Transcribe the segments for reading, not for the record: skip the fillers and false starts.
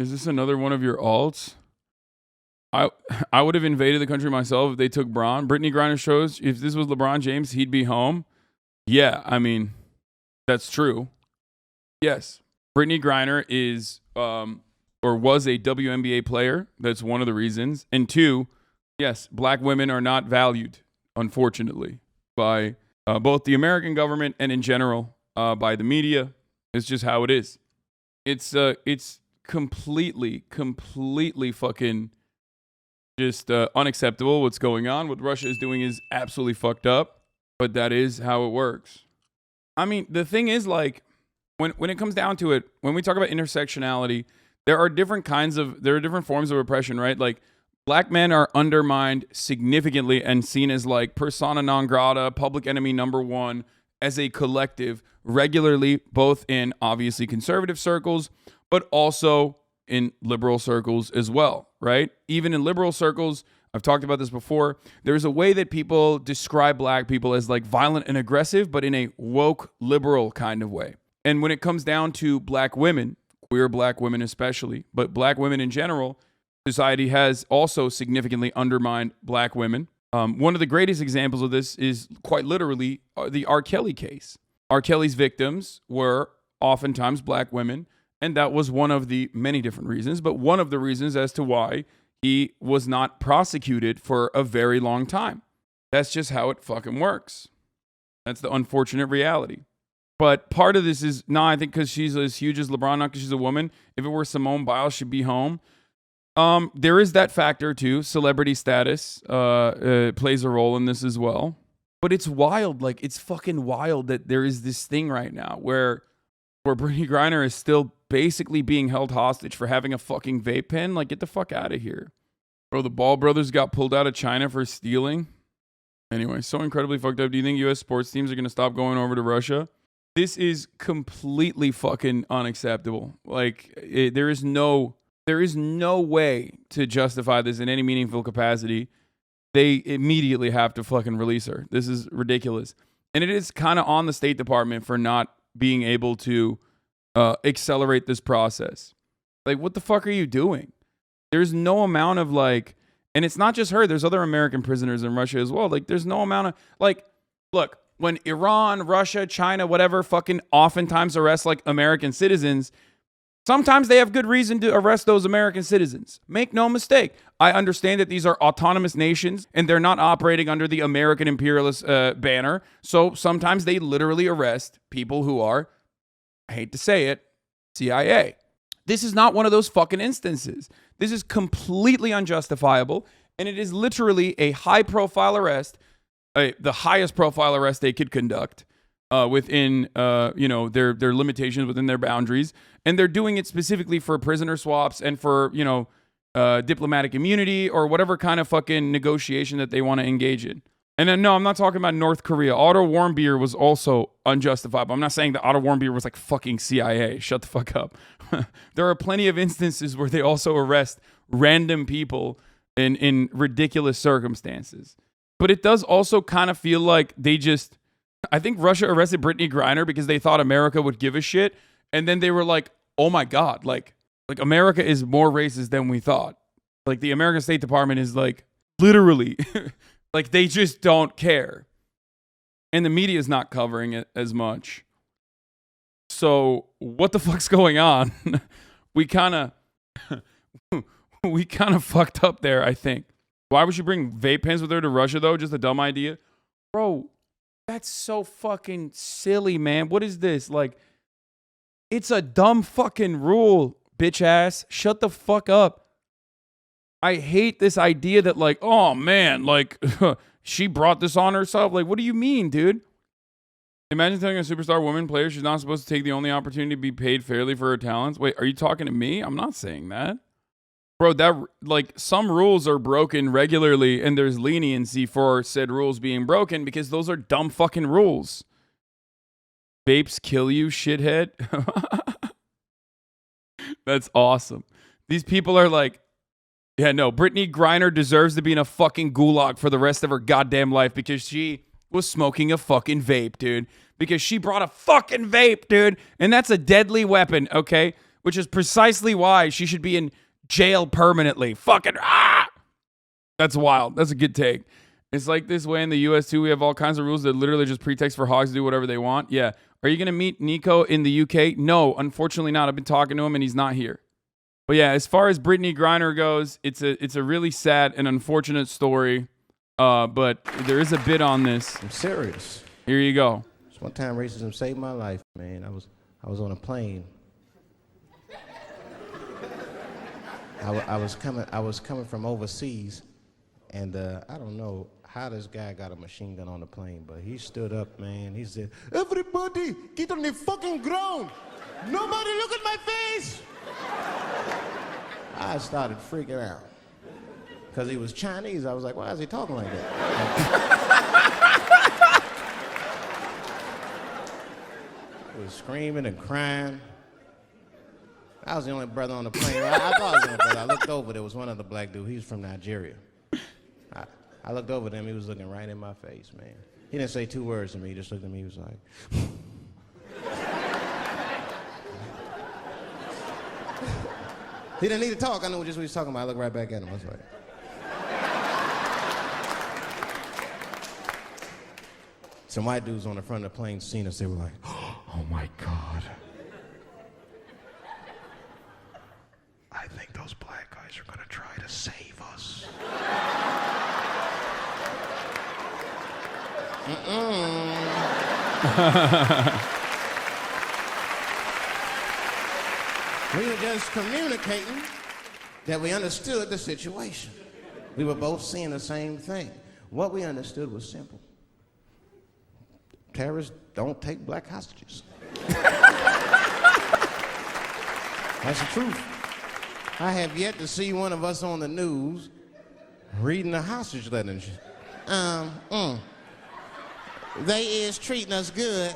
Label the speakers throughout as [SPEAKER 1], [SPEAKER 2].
[SPEAKER 1] Is this another one of your alts? I would have invaded the country myself if they took Bron. Brittney Griner shows if this was LeBron James, he'd be home. Yeah, I mean, that's true. Yes. Brittney Griner is or was a WNBA player. That's one of the reasons. And two, yes, black women are not valued, unfortunately, by both the American government and in general by the media. It's just how it is. It's completely fucking just unacceptable what's going on. What Russia is doing is absolutely fucked up, but that is how it works. I mean, the thing is, like, when it comes down to it, when we talk about intersectionality, there are different forms of oppression, right? Like, black men are undermined significantly and seen as like persona non grata, public enemy number one as a collective regularly, both in obviously conservative circles, but also in liberal circles as well, right? Even in liberal circles, I've talked about this before, there's a way that people describe black people as like violent and aggressive, but in a woke liberal kind of way. And when it comes down to black women, queer black women especially, but black women in general, society has also significantly undermined black women. One of the greatest examples of this is quite literally the R. Kelly case. R. Kelly's victims were oftentimes black women, and that was one of the many different reasons, but one of the reasons as to why he was not prosecuted for a very long time. That's just how it fucking works. That's the unfortunate reality. But part of this is, I think because she's as huge as LeBron, not because she's a woman. If it were Simone Biles, she'd be home. There is that factor too. Celebrity status plays a role in this as well. But it's wild. Like, it's fucking wild that there is this thing right now where Brittney Griner is still basically being held hostage for having a fucking vape pen. Like, get the fuck out of here. Bro, the Ball brothers got pulled out of China for stealing. Anyway, so incredibly fucked up. Do you think U.S. sports teams are going to stop going over to Russia? This is completely fucking unacceptable. Like, there is no way to justify this in any meaningful capacity. They immediately have to fucking release her. This is ridiculous. And it is kind of on the State Department for not being able to accelerate this process. Like, what the fuck are you doing? There's no amount of like, and it's not just her. There's other American prisoners in Russia as well. Like, there's no amount of like, look, when Iran, Russia, China, whatever, fucking oftentimes arrest like American citizens, sometimes they have good reason to arrest those American citizens. Make no mistake. I understand that these are autonomous nations and they're not operating under the American imperialist banner. So sometimes they literally arrest people who are, I hate to say it, CIA. This is not one of those fucking instances. This is completely unjustifiable. And it is literally a high profile arrest, the highest profile arrest they could conduct. Within their limitations, within their boundaries, and they're doing it specifically for prisoner swaps and for diplomatic immunity or whatever kind of fucking negotiation that they want to engage in. And then, no, I'm not talking about North Korea. Otto Warmbier was also unjustifiable. I'm not saying that Otto Warmbier was like fucking CIA. Shut the fuck up. There are plenty of instances where they also arrest random people in ridiculous circumstances. But it does also kind of feel like I think Russia arrested Brittney Griner because they thought America would give a shit. And then they were like, oh my God, like America is more racist than we thought. Like, the American State Department is like literally like they just don't care. And the media is not covering it as much. So what the fuck's going on? we kind of fucked up there, I think. Why would you bring vape pens with her to Russia though? Just a dumb idea. Bro, that's so fucking silly, man. What is this? Like, it's a dumb fucking rule, bitch ass. Shut the fuck up. I hate this idea that like, oh man, like she brought this on herself. Like, what do you mean, dude? Imagine telling a superstar woman player she's not supposed to take the only opportunity to be paid fairly for her talents. Wait, are you talking to me? I'm not saying that. Bro, that like some rules are broken regularly and there's leniency for said rules being broken because those are dumb fucking rules. Vapes kill you, shithead. That's awesome. These people are like, yeah, no, Brittney Griner deserves to be in a fucking gulag for the rest of her goddamn life because she was smoking a fucking vape, dude. Because she brought a fucking vape, dude. And that's a deadly weapon, okay? which is precisely why she should be in jail permanently. Fucking That's wild. That's a good take. It's like this way in the U.S. too. We have all kinds of rules that literally just pretext for hogs to do whatever they want. Yeah. Are you going to meet Nico in the U.K.? No, unfortunately not. I've been talking to him and he's not here. But yeah, as far as Brittney Griner goes, it's a really sad and unfortunate story. But there is a bit on this.
[SPEAKER 2] I'm serious.
[SPEAKER 1] Here you go.
[SPEAKER 2] One time racism saved my life, man. I was on a plane. I was coming from overseas, and I don't know how this guy got a machine gun on the plane, but he stood up, man. He said, "Everybody, get on the fucking ground. Nobody look at my face." I started freaking out because he was Chinese. I was like, why is he talking like that? Was screaming and crying. I was the only brother on the plane. I thought I was the only brother. I looked over, there was one other black dude. He was from Nigeria. I looked over at him, he was looking right in my face, man. He didn't say 2 words to me, he just looked at me, he was like, he didn't need to talk, I knew just what he was talking about. I looked right back at him, I was like. Some white dudes on the front of the plane seen us, they were like, oh my God. I think those black guys are gonna try to save us. We were just communicating that we understood the situation. We were both seeing the same thing. What we understood was simple. Terrorists don't take black hostages. That's the truth. I have yet to see one of us on the news reading a hostage letter. They is treating us good.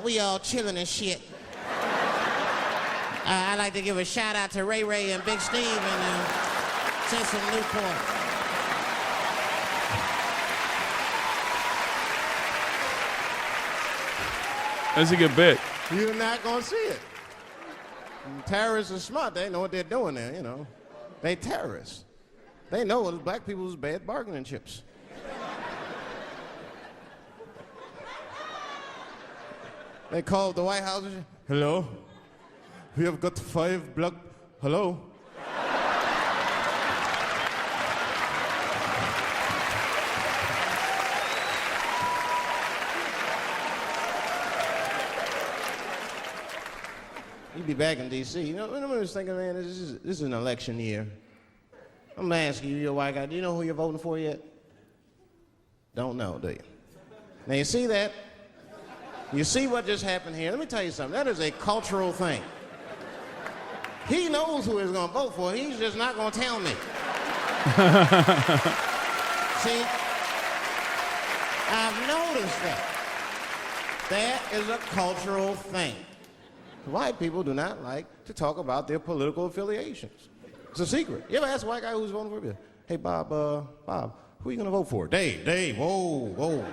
[SPEAKER 2] We all chilling and shit. I'd like to give a shout out to Ray Ray and Big Steve and send some Newport.
[SPEAKER 1] That's a good bit.
[SPEAKER 2] You're not gonna see it. Terrorists are smart. They know what they're doing there, you know. They terrorists. They know black people's bad bargaining chips. They called the White House. Hello? We have got 5 black. Hello? You'd be back in D.C. You know, I was thinking, man, this is an election year. I'm gonna ask you, you're a white guy, do you know who you're voting for yet? Don't know, do you? Now, you see that? You see what just happened here? Let me tell you something. That is a cultural thing. He knows who he's gonna vote for. He's just not gonna tell me. See? I've noticed that. That is a cultural thing. White people do not like to talk about their political affiliations. It's a secret. You ever ask a white guy who's voting for you? Hey, Bob, who are you gonna vote for? Dave, whoa.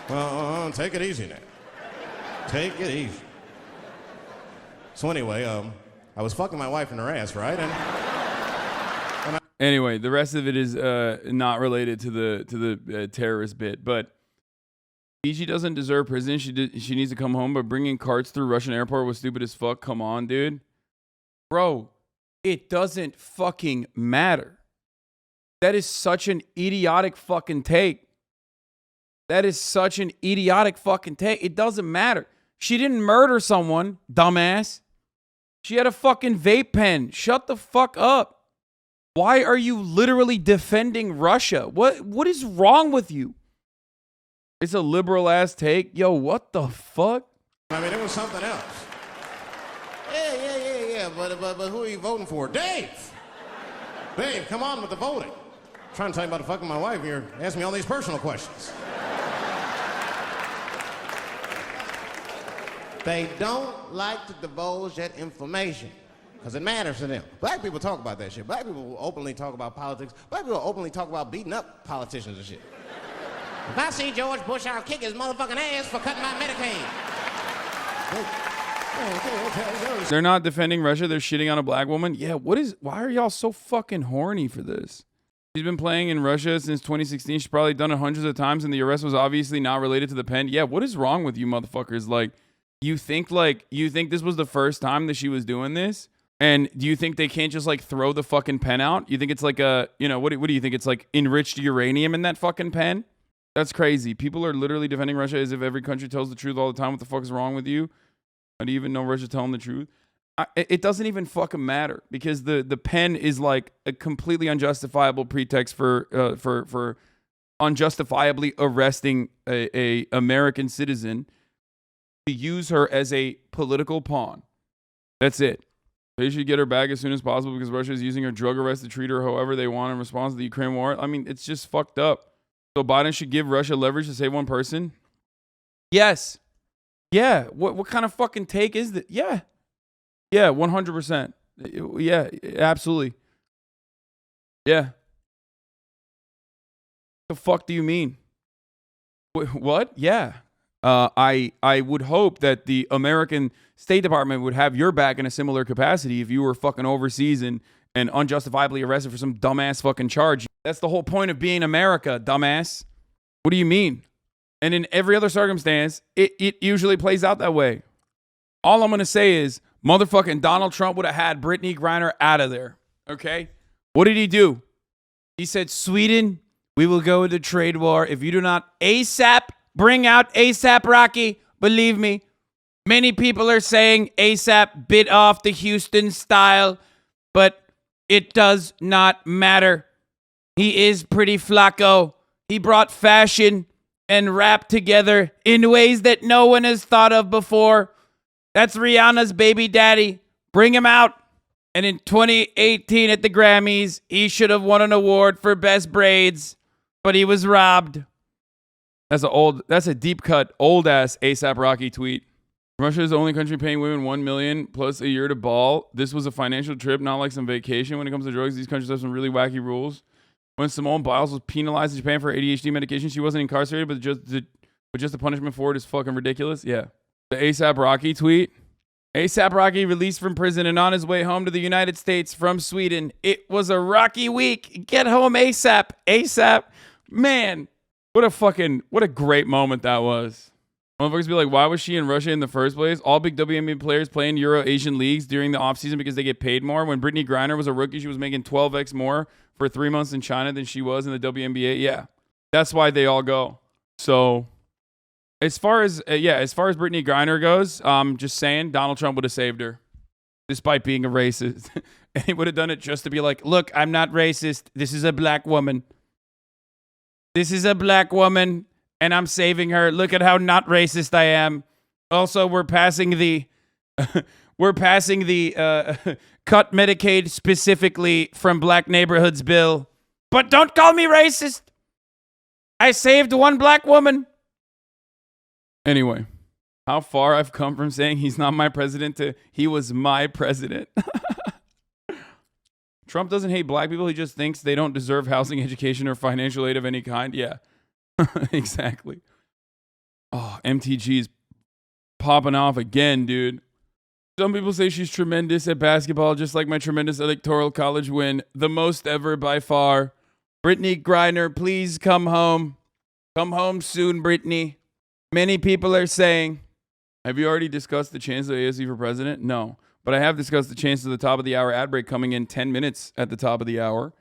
[SPEAKER 2] Well, take it easy now. Take it easy. So anyway, I was fucking my wife in her ass, right?
[SPEAKER 1] Anyway, the rest of it is not related to the terrorist bit, but Fiji doesn't deserve prison. She needs to come home, but bringing carts through Russian airport was stupid as fuck. Come on, dude. Bro, it doesn't fucking matter. That is such an idiotic fucking take. That is such an idiotic fucking take. It doesn't matter. She didn't murder someone, dumbass. She had a fucking vape pen. Shut the fuck up. Why are you literally defending Russia? What is wrong with you? It's a liberal ass take. Yo, what the fuck?
[SPEAKER 2] I mean, it was something else. Yeah. But who are you voting for? Dave, come on with the voting. I'm trying to tell you about fucking my wife. You're asking me all these personal questions. They don't like to divulge that information because it matters to them. Black people talk about that shit. Black people will openly talk about politics. Black people will openly talk about beating up politicians and shit. If I see George Bush, I'll kick his motherfucking ass for cutting my Medicaid.
[SPEAKER 1] They're not defending Russia. They're shitting on a black woman. Yeah, why are y'all so fucking horny for this? She's been playing in Russia since 2016. She's probably done it hundreds of times, and the arrest was obviously not related to the pen. Yeah, what is wrong with you motherfuckers? You think this was the first time that she was doing this? And do you think they can't just throw the fucking pen out? You think it's what do you think? It's enriched uranium in that fucking pen? That's crazy. People are literally defending Russia as if every country tells the truth all the time. What the fuck is wrong with you? How do you even know Russia's telling the truth? It doesn't even fucking matter because the pen is a completely unjustifiable pretext for unjustifiably arresting a American citizen to use her as a political pawn. That's it. They should get her back as soon as possible because Russia is using her drug arrest to treat her however they want in response to the Ukraine war. I mean, it's just fucked up. So Biden should give Russia leverage to save one person? Yes. Yeah. What kind of fucking take is that? Yeah. Yeah, 100%. Yeah, absolutely. Yeah. The fuck do you mean? What? Yeah. I would hope that the American State Department would have your back in a similar capacity if you were fucking overseas and unjustifiably arrested for some dumbass fucking charge. That's the whole point of being America, dumbass. What do you mean? And in every other circumstance, it usually plays out that way. All I'm going to say is motherfucking Donald Trump would have had Brittney Griner out of there. Okay? What did he do? He said, Sweden, we will go into trade war if you do not ASAP bring out ASAP Rocky. Believe me, many people are saying ASAP bit off the Houston style, but it does not matter. He is pretty flacco. He brought fashion and rap together in ways that no one has thought of before. That's Rihanna's baby daddy. Bring him out. And in 2018 at the Grammys, he should have won an award for best braids, but he was robbed. That's a deep cut, old ass ASAP Rocky tweet. Russia is the only country paying women $1 million plus a year to ball. This was a financial trip, not like some vacation. When it comes to drugs, these countries have some really wacky rules. When Simone Biles was penalized in Japan for ADHD medication, she wasn't incarcerated, but just the punishment for it is fucking ridiculous. Yeah. The ASAP Rocky tweet. ASAP Rocky released from prison and on his way home to the United States from Sweden. It was a rocky week. Get home ASAP. ASAP. Man, what a great moment that was. Motherfuckers be like, why was she in Russia in the first place? All big WNBA players play in Euro-Asian leagues during the offseason because they get paid more. When Brittney Griner was a rookie, she was making 12x more for 3 months in China than she was in the WNBA. Yeah, that's why they all go. So as far as Brittney Griner goes, just saying, Donald Trump would have saved her despite being a racist. And he would have done it just to be like, look, I'm not racist. This is a black woman. This is a black woman. And I'm saving her. Look at how not racist I am. Also, we're passing the cut Medicaid specifically from black neighborhoods bill. But don't call me racist. I saved one black woman. Anyway, how far I've come from saying he's not my president to he was my president. Trump doesn't hate black people. He just thinks they don't deserve housing, education, or financial aid of any kind. Yeah. Exactly. Oh, MTG is popping off again, dude. Some people say she's tremendous at basketball, just like my tremendous electoral college win. The most ever by far. Brittney Griner, please come home. Come home soon, Brittney. Many people are saying, have you already discussed the chance of ASU for president? No. But I have discussed the chance of the top of the hour ad break coming in 10 minutes at the top of the hour.